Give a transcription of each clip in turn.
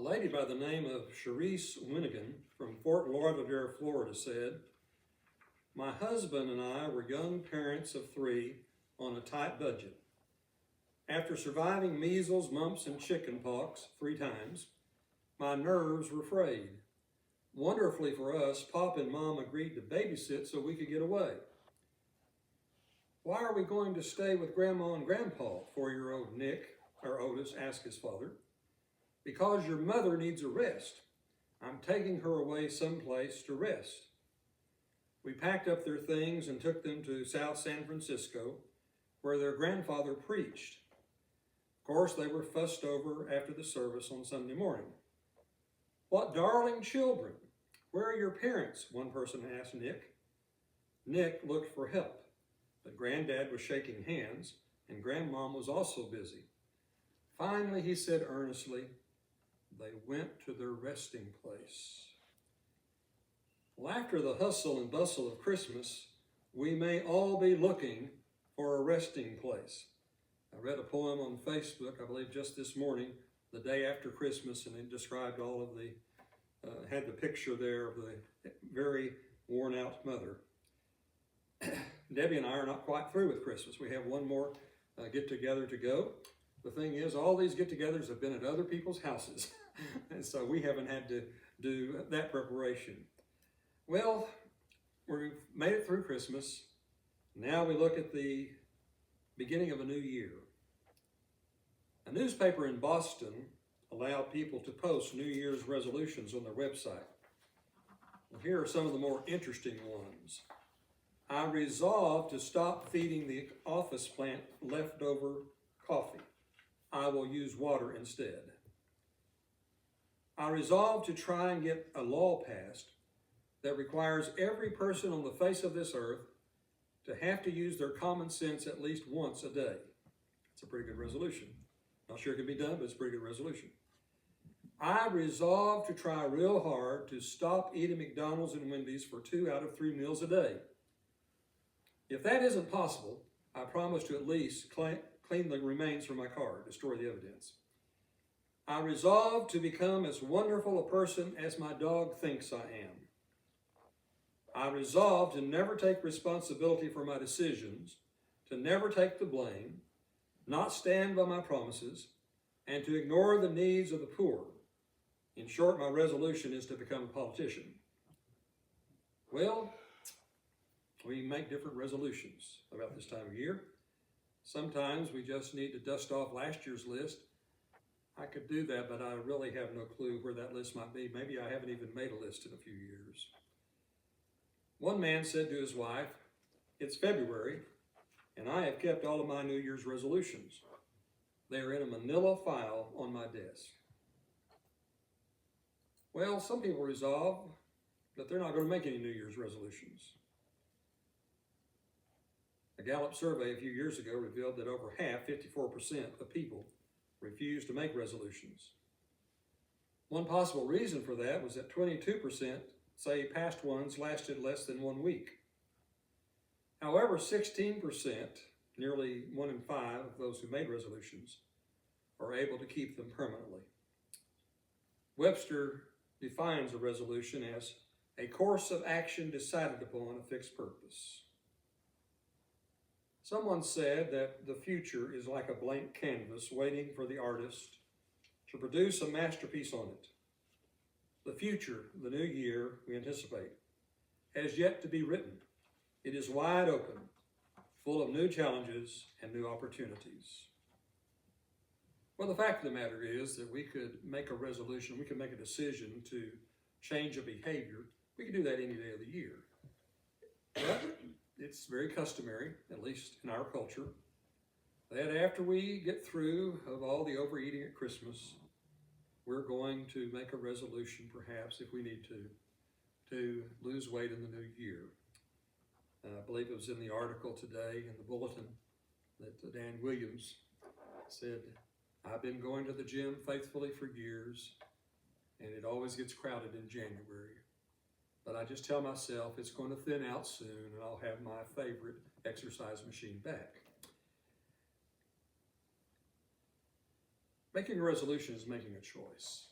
lady by the name of Sharice Winnigan from Fort Lauderdale, Florida said, "My husband and I were young parents of 3 on a tight budget. After surviving measles, mumps, and chicken pox 3 times, my nerves were frayed. Wonderfully for us, Pop and Mom agreed to babysit so we could get away. Why are we going to stay with Grandma and Grandpa? 4-year-old Nick, or Otis, asked his father. Because your mother needs a rest. I'm taking her away someplace to rest. We packed up their things and took them to South San Francisco, where their grandfather preached. Of course, they were fussed over after the service on Sunday morning. What darling children! Where are your parents? One person asked Nick. Nick looked for help, but Granddad was shaking hands, and Grandmom was also busy. Finally, he said earnestly, they went to their resting place. Well, after the hustle and bustle of Christmas, we may all be looking for a resting place. I read a poem on Facebook, I believe just this morning, the day after Christmas, and it described all of the, had the picture there of the very worn out mother. Debbie and I are not quite through with Christmas. We have one more get-together to go. The thing is, all these get-togethers have been at other people's houses, and so we haven't had to do that preparation. Well, we've made it through Christmas. Now we look at the beginning of a new year. A newspaper in Boston allowed people to post New Year's resolutions on their website. Well, here are some of the more interesting ones. I resolved to stop feeding the office plant leftover coffee. I will use water instead. I resolved to try and get a law passed that requires every person on the face of this earth to have to use their common sense at least once a day. It's a pretty good resolution. Not sure it can be done, but it's a pretty good resolution. I resolved to try real hard to stop eating McDonald's and Wendy's for 2 out of 3 meals a day. If that isn't possible, I promise to at least clean the remains from my car, destroy the evidence. I resolved to become as wonderful a person as my dog thinks I am. I resolved to never take responsibility for my decisions, to never take the blame, not stand by my promises, and to ignore the needs of the poor. In short, my resolution is to become a politician. Well, we make different resolutions about this time of year. Sometimes we just need to dust off last year's list. I could do that, but I really have no clue where that list might be. Maybe I haven't even made a list in a few years. One man said to his wife, it's February, and I have kept all of my New Year's resolutions. They are in a manila file on my desk. Well, some people resolve that they're not going to make any New Year's resolutions. A Gallup survey a few years ago revealed that over half, 54% of people, refused to make resolutions. One possible reason for that was that 22% say past ones lasted less than 1 week. However, 16%, nearly 1 in 5 of those who made resolutions, are able to keep them permanently. Webster defines a resolution as a course of action decided upon a fixed purpose. Someone said that the future is like a blank canvas waiting for the artist to produce a masterpiece on it. The future, the new year we anticipate, has yet to be written. It is wide open, full of new challenges and new opportunities. Well, the fact of the matter is that we could make a resolution, we could make a decision to change a behavior. We could do that any day of the year. But it's very customary, at least in our culture, that after we get through of all the overeating at Christmas, we're going to make a resolution, perhaps, if we need to lose weight in the new year. I believe it was in the article today in the bulletin that Dan Williams said, I've been going to the gym faithfully for years, and it always gets crowded in January. But I just tell myself it's going to thin out soon, and I'll have my favorite exercise machine back. Making a resolution is making a choice.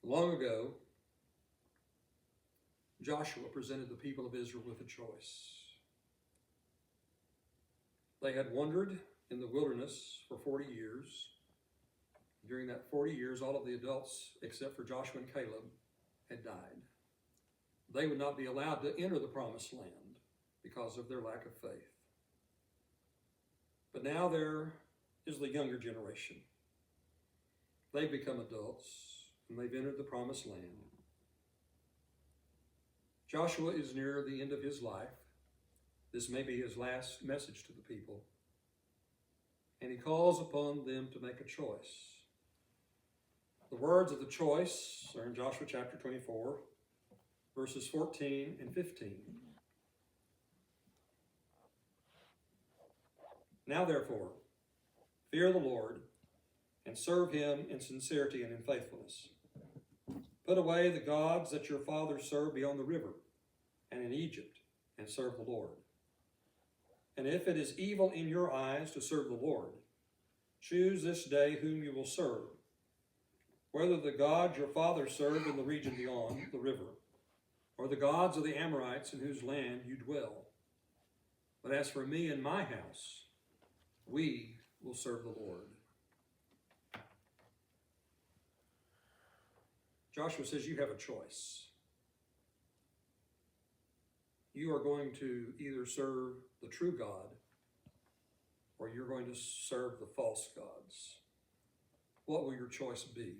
Long ago, Joshua presented the people of Israel with a choice. They had wandered in the wilderness for 40 years. During that 40 years, all of the adults, except for Joshua and Caleb, had died. They would not be allowed to enter the promised land because of their lack of faith. But now there is the younger generation. They've become adults, and they've entered the promised land. Joshua is near the end of his life. This may be his last message to the people. And he calls upon them to make a choice. The words of the choice are in Joshua chapter 24, verses 14 and 15. Now therefore, fear the Lord and serve him in sincerity and in faithfulness. Put away the gods that your fathers served beyond the river and in Egypt, and serve the Lord. And if it is evil in your eyes to serve the Lord, choose this day whom you will serve, whether the gods your fathers served in the region beyond the river, or the gods of the Amorites in whose land you dwell. But as for me and my house, we will serve the Lord. Joshua says you have a choice. You are going to either serve the true God or you're going to serve the false gods. What will your choice be?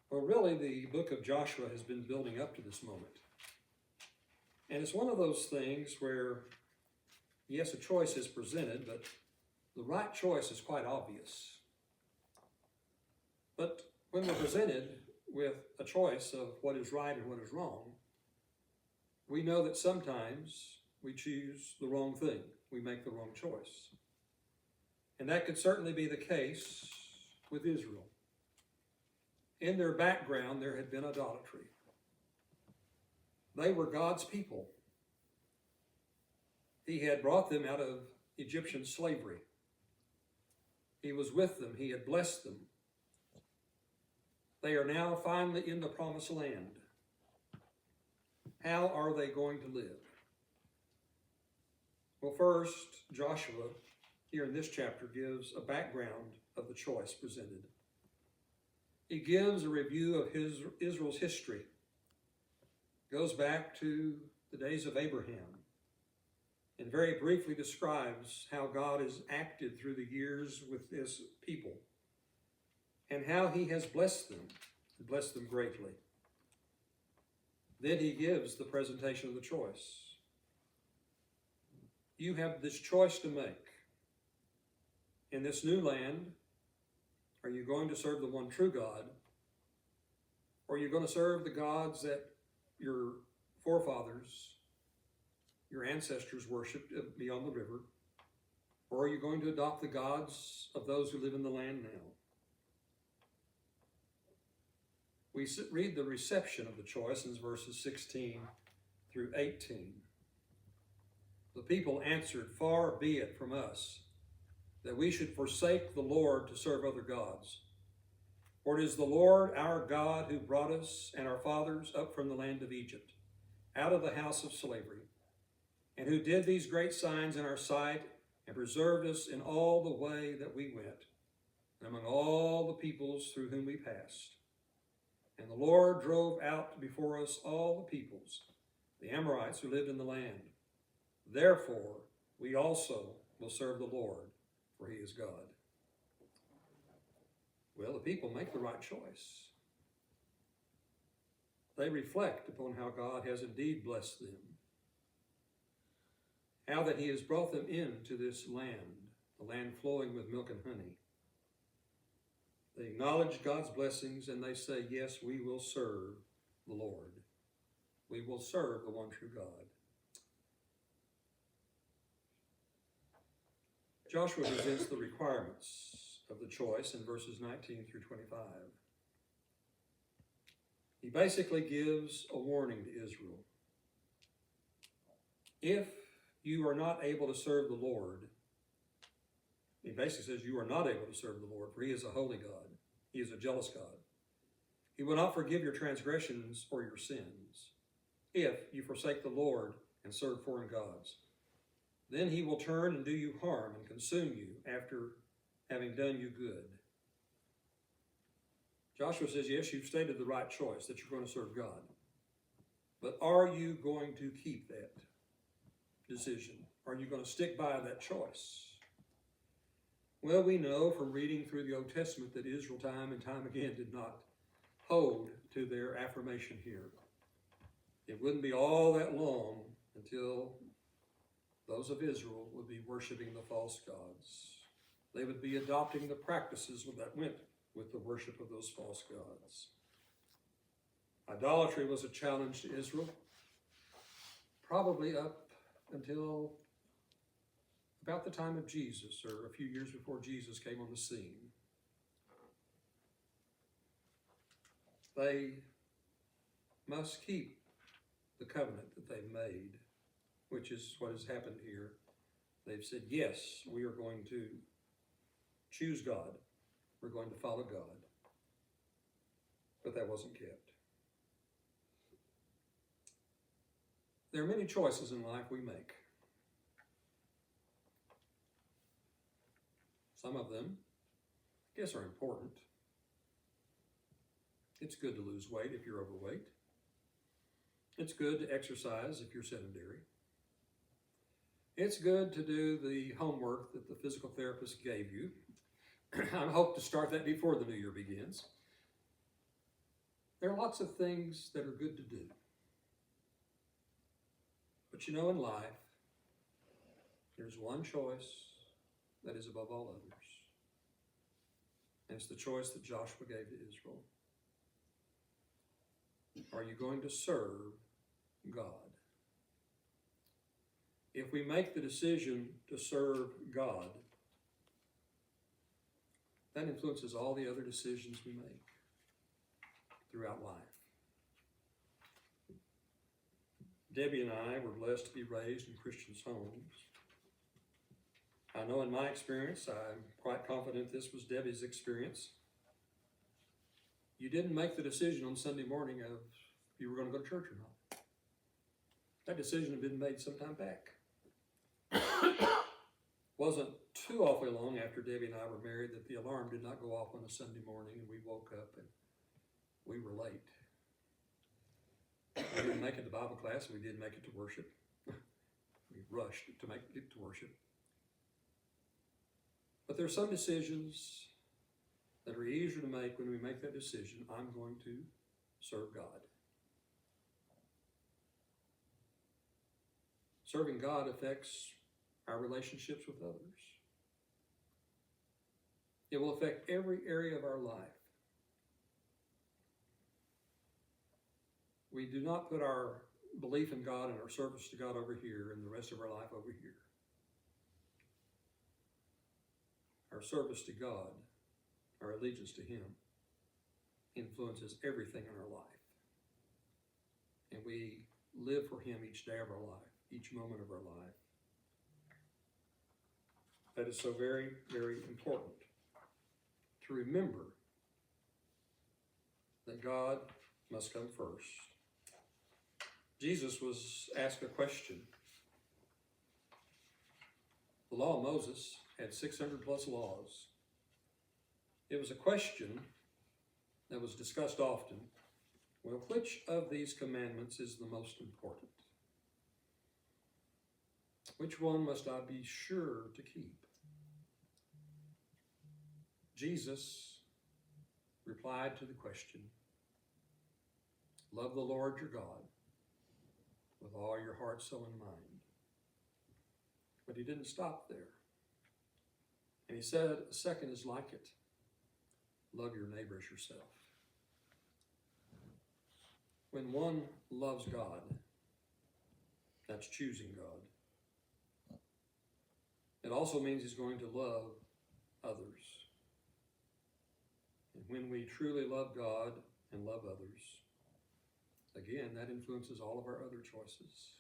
Well, really, the book of Joshua has been building up to this moment. And it's one of those things where, yes, a choice is presented, but the right choice is quite obvious. But when we're presented with a choice of what is right and what is wrong, we know that sometimes we choose the wrong thing. We make the wrong choice. And that could certainly be the case with Israel. In their background, there had been idolatry. They were God's people. He had brought them out of Egyptian slavery. He was with them. He had blessed them. They are now finally in the promised land. How are they going to live? Well, first, Joshua, here in this chapter, gives a background of the choice presented. He gives a review of Israel's history. Goes back to the days of Abraham and very briefly describes how God has acted through the years with this people and how he has blessed them greatly. Then he gives the presentation of the choice. You have this choice to make. In this new land, are you going to serve the one true God? Or are you going to serve the gods that your forefathers, your ancestors worshipped beyond the river? Or are you going to adopt the gods of those who live in the land now? We read the reception of the choice in verses 16 through 18. The people answered, "Far be it from us that we should forsake the Lord to serve other gods. For it is the Lord our God who brought us and our fathers up from the land of Egypt, out of the house of slavery, and who did these great signs in our sight and preserved us in all the way that we went, and among all the peoples through whom we passed. And the Lord drove out before us all the peoples, the Amorites who lived in the land. Therefore, we also will serve the Lord, for he is God." Well, the people make the right choice. They reflect upon how God has indeed blessed them, how that he has brought them into this land, the land flowing with milk and honey. They acknowledge God's blessings and they say, yes, we will serve the Lord. We will serve the one true God. Joshua presents the requirements of the choice in verses 19 through 25. He basically gives a warning to Israel. If you are not able to serve the Lord, he basically says you are not able to serve the Lord, for he is a holy God. He is a jealous God. He will not forgive your transgressions or your sins if you forsake the Lord and serve foreign gods. Then he will turn and do you harm and consume you after having done you good. Joshua says, yes, you've stated the right choice, that you're going to serve God. But are you going to keep that decision? Are you going to stick by that choice? Well, we know from reading through the Old Testament that Israel time and time again did not hold to their affirmation here. It wouldn't be all that long until those of Israel would be worshiping the false gods. They would be adopting the practices that went with the worship of those false gods. Idolatry was a challenge to Israel, probably up until about the time of Jesus, or a few years before Jesus came on the scene. They must keep the covenant that they've made, which is what has happened here. They've said, yes, we are going to choose God. We're going to follow God. But that wasn't kept. There are many choices in life we make. Some of them, I guess, are important. It's good to lose weight if you're overweight. It's good to exercise if you're sedentary. It's good to do the homework that the physical therapist gave you. I hope to start that before the new year begins. There are lots of things that are good to do. But you know, in life, there's one choice that is above all others. And it's the choice that Joshua gave to Israel. Are you going to serve God? If we make the decision to serve God, that influences all the other decisions we make throughout life. Debbie and I were blessed to be raised in Christians' homes. I know in my experience, I'm quite confident this was Debbie's experience. You didn't make the decision on Sunday morning of if you were going to go to church or not. That decision had been made some time back. Wasn't too awfully long after Debbie and I were married that the alarm did not go off on a Sunday morning, and we woke up and we were late. We didn't make it to Bible class. We didn't make it to worship. We rushed to make it to worship. But there are some decisions that are easier to make when we make that decision. I'm going to serve God. Serving God affects our relationships with others. It will affect every area of our life. We do not put our belief in God and our service to God over here and the rest of our life over here. Our service to God, our allegiance to Him, influences everything in our life. And we live for Him each day of our life, each moment of our life. That is so very, very important to remember that God must come first. Jesus was asked a question. The law of Moses had 600 plus laws. It was a question that was discussed often. Well, which of these commandments is the most important? Which one must I be sure to keep? Jesus replied to the question, love the Lord your God with all your heart, soul, and mind. But he didn't stop there. And he said, a second is like it. Love your neighbor as yourself. When one loves God, that's choosing God. It also means he's going to love others. And when we truly love God and love others, again, that influences all of our other choices.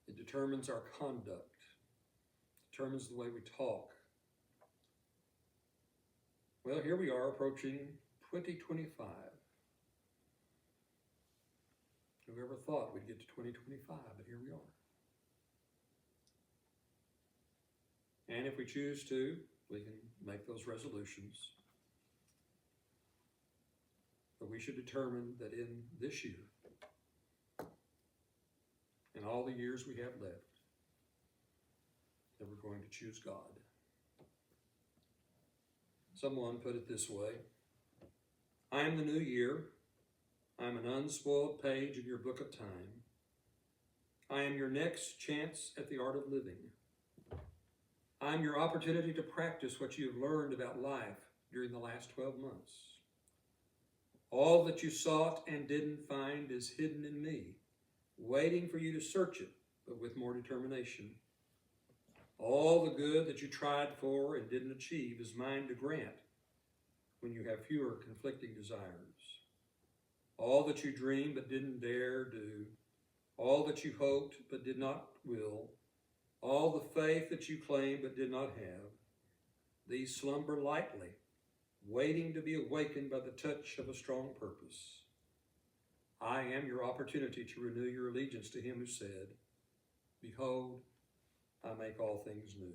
It determines our conduct, determines the way we talk. Well, here we are approaching 2025. Whoever thought we'd get to 2025, but here we are. And if we choose to, we can make those resolutions. But we should determine that in this year, and all the years we have left, that we're going to choose God. Someone put it this way: I am the new year. I am an unspoiled page in your book of time. I am your next chance at the art of living. I am your opportunity to practice what you have learned about life during the last 12 months. All that you sought and didn't find is hidden in me, waiting for you to search it, but with more determination. All the good that you tried for and didn't achieve is mine to grant when you have fewer conflicting desires. All that you dreamed but didn't dare do, all that you hoped but did not will, all the faith that you claimed but did not have, these slumber lightly, waiting to be awakened by the touch of a strong purpose. I am your opportunity to renew your allegiance to him who said, behold, I make all things new.